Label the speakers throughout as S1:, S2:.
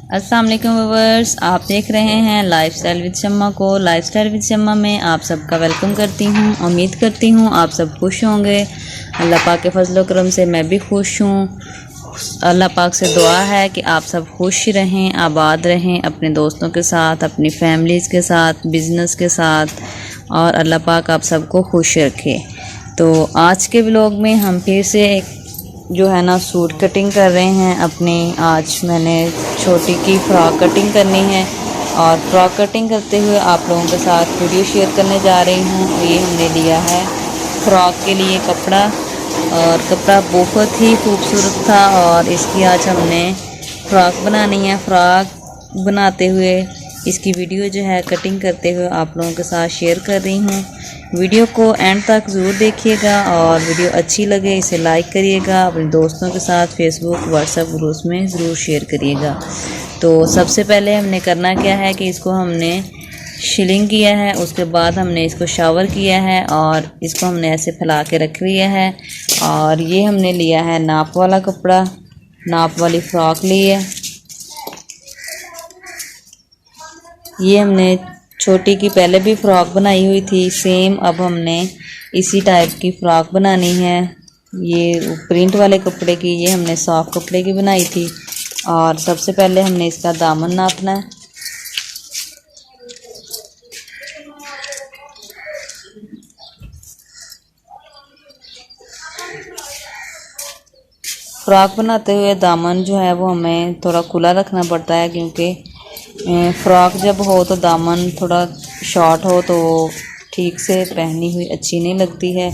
S1: अस्सलाम वालेकुम व्यूअर्स, आप देख रहे हैं लाइफस्टाइल विद शम्मा को। लाइफस्टाइल विद शम्मा में आप सबका वेलकम करती हूँ। उम्मीद करती हूँ आप सब खुश होंगे। अल्लाह पाक के फजल करम से मैं भी खुश हूँ। अल्लाह पाक से दुआ है कि आप सब खुश रहें, आबाद रहें, अपने दोस्तों के साथ, अपनी फैमिलीज़ के साथ, बिज़नेस के साथ, और अल्लाह पाक आप सबको खुश रखे। तो आज के व्लॉग में हम फिर से जो है ना सूट कटिंग कर रहे हैं अपने। आज मैंने छोटी की फ़्रॉक कटिंग करनी है और फ़्रॉक कटिंग करते हुए आप लोगों के साथ वीडियो शेयर करने जा रही हूँ। ये हमने लिया है फ़्रॉक के लिए कपड़ा, और कपड़ा बहुत ही खूबसूरत था और इसकी आज हमने फ़्रॉक बनानी है। फ़्रॉक बनाते हुए इसकी वीडियो जो है कटिंग करते हुए आप लोगों के साथ शेयर कर रही हूँ। वीडियो को एंड तक ज़रूर देखिएगा और वीडियो अच्छी लगे इसे लाइक करिएगा, अपने दोस्तों के साथ फेसबुक व्हाट्सएप ग्रुप्स में ज़रूर शेयर करिएगा। तो सबसे पहले हमने करना क्या है कि इसको हमने शिलिंग किया है, उसके बाद हमने इसको शावर किया है और इसको हमने ऐसे फैला के रख लिया है। और ये हमने लिया है नाप वाला कपड़ा, नाप वाली फ़्रॉक ली है। ये हमने छोटी की पहले भी फ़्रॉक बनाई हुई थी सेम, अब हमने इसी टाइप की फ़्रॉक बनानी है। ये प्रिंट वाले कपड़े की, ये हमने सॉफ्ट कपड़े की बनाई थी। और सबसे पहले हमने इसका दामन नापना है। फ़्रॉक बनाते हुए दामन जो है वो हमें थोड़ा खुला रखना पड़ता है, क्योंकि फ़्रॉक जब हो तो दामन थोड़ा शॉर्ट हो तो ठीक से पहनी हुई अच्छी नहीं लगती है,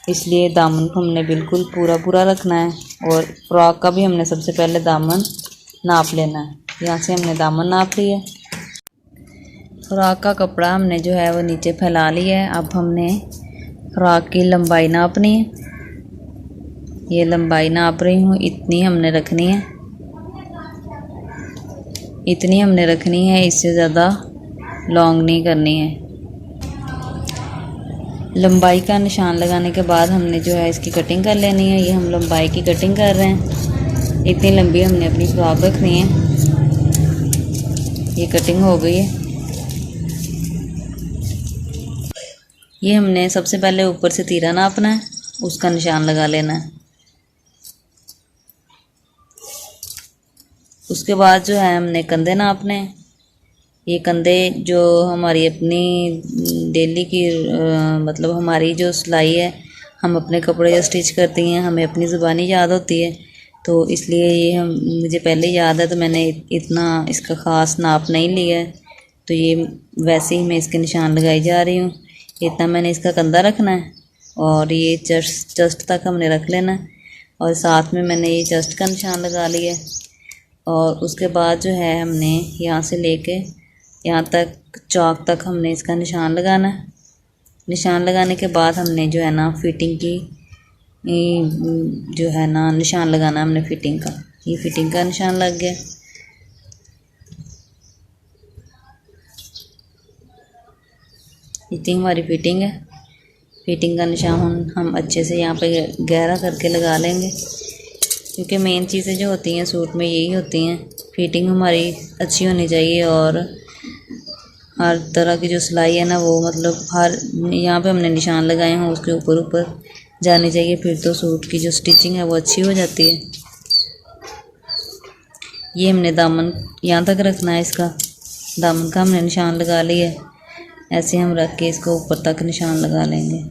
S1: इसलिए दामन को हमने बिल्कुल पूरा रखना है। और फ़्रॉक का भी हमने सबसे पहले दामन नाप लेना है। यहाँ से हमने दामन नाप लिया। फ़्रॉक का कपड़ा हमने जो है वो नीचे फैला लिया है। अब हमने फ़्रॉक की लंबाई नापनी है। ये लंबाई नाप रही हूँ, इतनी हमने रखनी है, इतनी हमने रखनी है, इससे ज़्यादा लॉन्ग नहीं करनी है। लंबाई का निशान लगाने के बाद हमने जो है इसकी कटिंग कर लेनी है। ये हम लंबाई की कटिंग कर रहे हैं, इतनी लंबी हमने अपनी फ़्रॉक रखनी है। ये कटिंग हो गई है। ये हमने सबसे पहले ऊपर से तीरा नापना है, उसका निशान लगा लेना है। उसके बाद जो है हमने कंधे नापने हैं। ये कंधे जो हमारी अपनी डेली की मतलब हमारी जो सिलाई है, हम अपने कपड़े जो स्टिच करती हैं हमें अपनी ज़ुबानी याद होती है, तो इसलिए ये हम मुझे पहले याद है, तो मैंने इतना इसका ख़ास नाप नहीं लिया है। तो ये वैसे ही मैं इसके निशान लगाई जा रही हूँ। इतना मैंने इसका कंधा रखना है और ये चस्ट तक हमने रख लेना है, और साथ में मैंने ये चस्ट का निशान लगा लिया है। और उसके बाद जो है हमने यहाँ से लेके यहाँ तक चौक तक हमने इसका निशान लगाना है। निशान लगाने के बाद हमने जो है ना फिटिंग की जो है ना निशान लगाना हमने फिटिंग का। ये फिटिंग का निशान लग गया। इतनी हमारी फिटिंग है। फिटिंग का निशान हम अच्छे से यहाँ पे गहरा करके लगा लेंगे, क्योंकि मेन चीज़ें जो होती हैं सूट में यही होती हैं। फिटिंग हमारी अच्छी होनी चाहिए और हर तरह की जो सिलाई है ना वो मतलब हर यहाँ पे हमने निशान लगाए हैं उसके ऊपर जानी चाहिए, फिर तो सूट की जो स्टिचिंग है वो अच्छी हो जाती है। ये हमने दामन यहाँ तक रखना है, इसका दामन का हमने निशान लगा लिया है। ऐसे हम रख के इसको ऊपर तक निशान लगा लेंगे।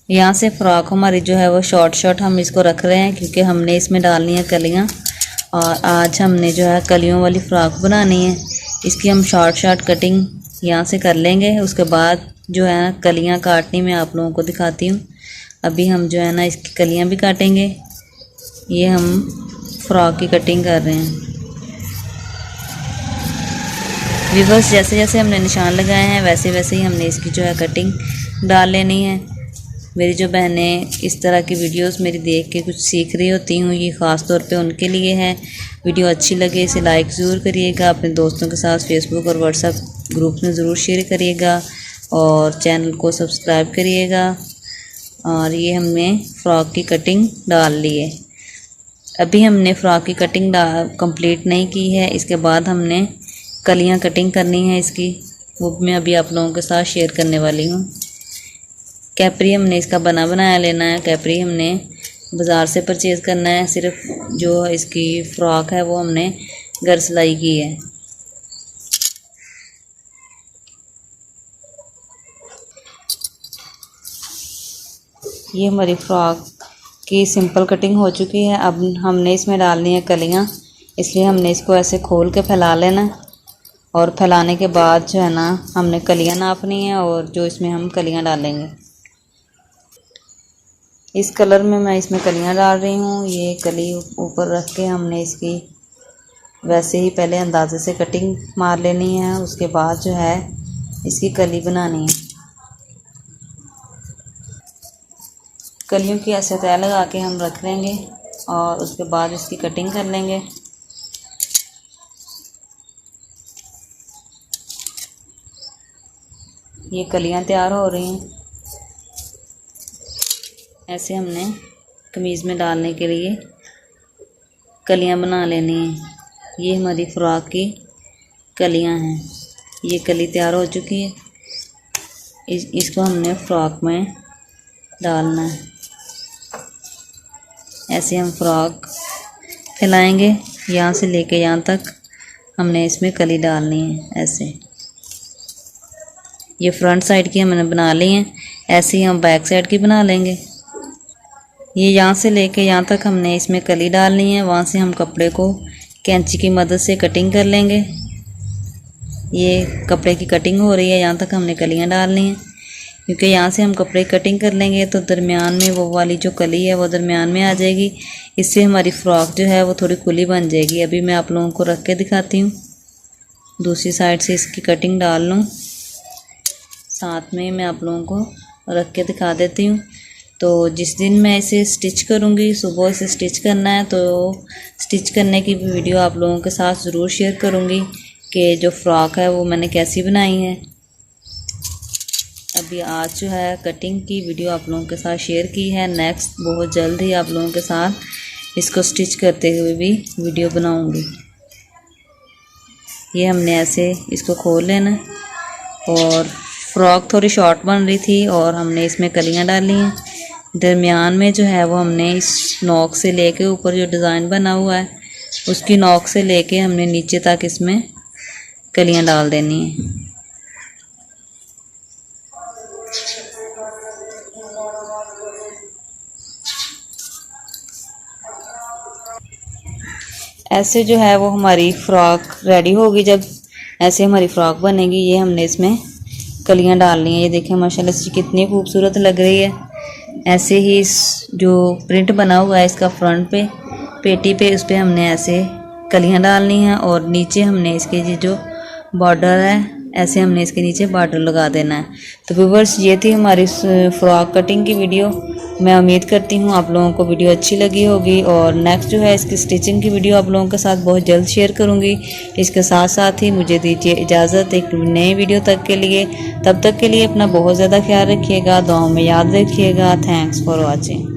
S1: यहाँ से फ़्रॉक हमारी जो है वो शॉर्ट हम इसको रख रहे हैं, क्योंकि हमने इसमें डालनी है कलियाँ, और आज हमने जो है कलियों वाली फ़्रॉक बनानी है। इसकी हम शॉर्ट कटिंग यहाँ से कर लेंगे। उसके बाद जो है ना कलियाँ काटनी मैं आप लोगों को दिखाती हूँ। अभी हम जो है ना इसकी कलियाँ भी काटेंगे। ये हम फ़्रॉक की कटिंग कर रहे हैं। व्यूअर्स, जैसे जैसे हमने निशान लगाए हैं वैसे वैसे ही हमने इसकी जो है कटिंग डाल लेनी है। मेरी जो बहनें इस तरह की वीडियोस मेरी देख के कुछ सीख रही होती हूँ, ये ख़ास तौर पे उनके लिए है। वीडियो अच्छी लगे इसे लाइक ज़रूर करिएगा, अपने दोस्तों के साथ फेसबुक और व्हाट्सएप ग्रुप में ज़रूर शेयर करिएगा और चैनल को सब्सक्राइब करिएगा। और ये हमने फ़्रॉक की कटिंग डाल ली है। अभी हमने फ्रॉक की कटिंग कंप्लीट नहीं की है। इसके बाद हमने कलियां कटिंग करनी है इसकी, वो मैं अभी आप लोगों के साथ शेयर करने वाली हूँ। कैपरी हमने इसका बना बनाया लेना है। कैपरी हमने बाज़ार से परचेज़ करना है। सिर्फ जो इसकी फ़्रॉक है वो हमने घर सिलाई की है। ये हमारी फ़्रॉक की सिंपल कटिंग हो चुकी है। अब हमने इसमें डालनी है कलियाँ, इसलिए हमने इसको ऐसे खोल के फैला लेना और फैलाने के बाद जो है ना हमने कलियाँ नापनी है और जो इसमें हम कलियाँ डालेंगे। इस कलर में मैं इसमें कलियाँ डाल रही हूँ। ये कली ऊपर रख के हमने इसकी वैसे ही पहले अंदाजे से कटिंग मार लेनी है, उसके बाद जो है इसकी कली बनानी है। कलियों की ऐसे तय लगा के हम रख लेंगे और उसके बाद इसकी कटिंग कर लेंगे। ये कलियां तैयार हो रही हैं। ऐसे हमने कमीज़ में डालने के लिए कलियां बना लेनी हैं। ये हमारी फ़्रॉक की कलियां हैं। ये कली तैयार हो चुकी है। इसको हमने फ़्रॉक में डालना है। ऐसे हम फ़्रॉक फैलाएंगे, यहाँ से लेके यहाँ तक हमने इसमें कली डालनी है। ऐसे ये फ्रंट साइड की हमने बना ली हैं। ऐसे ही हम बैक साइड की बना लेंगे। ये यहाँ से लेके यहाँ तक हमने इसमें कली डालनी है। वहाँ से हम कपड़े को कैंची की मदद से कटिंग कर लेंगे। ये कपड़े की कटिंग हो रही है, यहाँ तक हमने कलियाँ डालनी हैं, क्योंकि यहाँ से हम कपड़े की कटिंग कर लेंगे तो दरमियान में वो वाली जो कली है वो दरमियान में आ जाएगी। इससे हमारी फ़्रॉक जो है वो थोड़ी खुली बन जाएगी। अभी मैं आप लोगों को रख के दिखाती हूँ। दूसरी साइड से इसकी कटिंग डाल लूँ, साथ में मैं आप लोगों को रख के दिखा देती हूँ। तो जिस दिन मैं इसे स्टिच करूँगी, सुबह इसे स्टिच करना है, तो स्टिच करने की भी वीडियो आप लोगों के साथ ज़रूर शेयर करूँगी कि जो फ़्रॉक है वो मैंने कैसी बनाई है। अभी आज जो है कटिंग की वीडियो आप लोगों के साथ शेयर की है। नेक्स्ट बहुत जल्द ही आप लोगों के साथ इसको स्टिच करते हुए भी वीडियो बनाऊँगी। ये हमने ऐसे इसको खोल लेना और फ़्रॉक थोड़ी शॉर्ट बन रही थी और हमने इसमें कलियां डाली हैं। दरमियान में जो है वो हमने इस नोक से लेके ऊपर जो डिज़ाइन बना हुआ है उसकी नोक से लेके हमने नीचे तक इसमें कलियां डाल देनी है। ऐसे जो है वो हमारी फ़्रॉक रेडी होगी। जब ऐसे हमारी फ़्रॉक बनेगी, ये हमने इसमें कलियां डालनी है। ये देखें माशाल्लाह से कितनी खूबसूरत लग रही है। ऐसे ही इस जो प्रिंट बना हुआ है इसका फ्रंट पे पेटी पे, उस पर हमने ऐसे कलियां डालनी हैं और नीचे हमने इसके जो बॉर्डर है ऐसे हमने इसके नीचे बॉर्डर लगा देना है। तो व्यूअर्स, ये थी हमारी फ़्रॉक कटिंग की वीडियो। मैं उम्मीद करती हूँ आप लोगों को वीडियो अच्छी लगी होगी और नेक्स्ट जो है इसकी स्टिचिंग की वीडियो आप लोगों के साथ बहुत जल्द शेयर करूँगी। इसके साथ साथ ही मुझे दीजिए इजाज़त एक नए वीडियो तक के लिए। तब तक के लिए अपना बहुत ज़्यादा ख्याल रखिएगा, दुआओं में याद रखिएगा। Thanks for watching.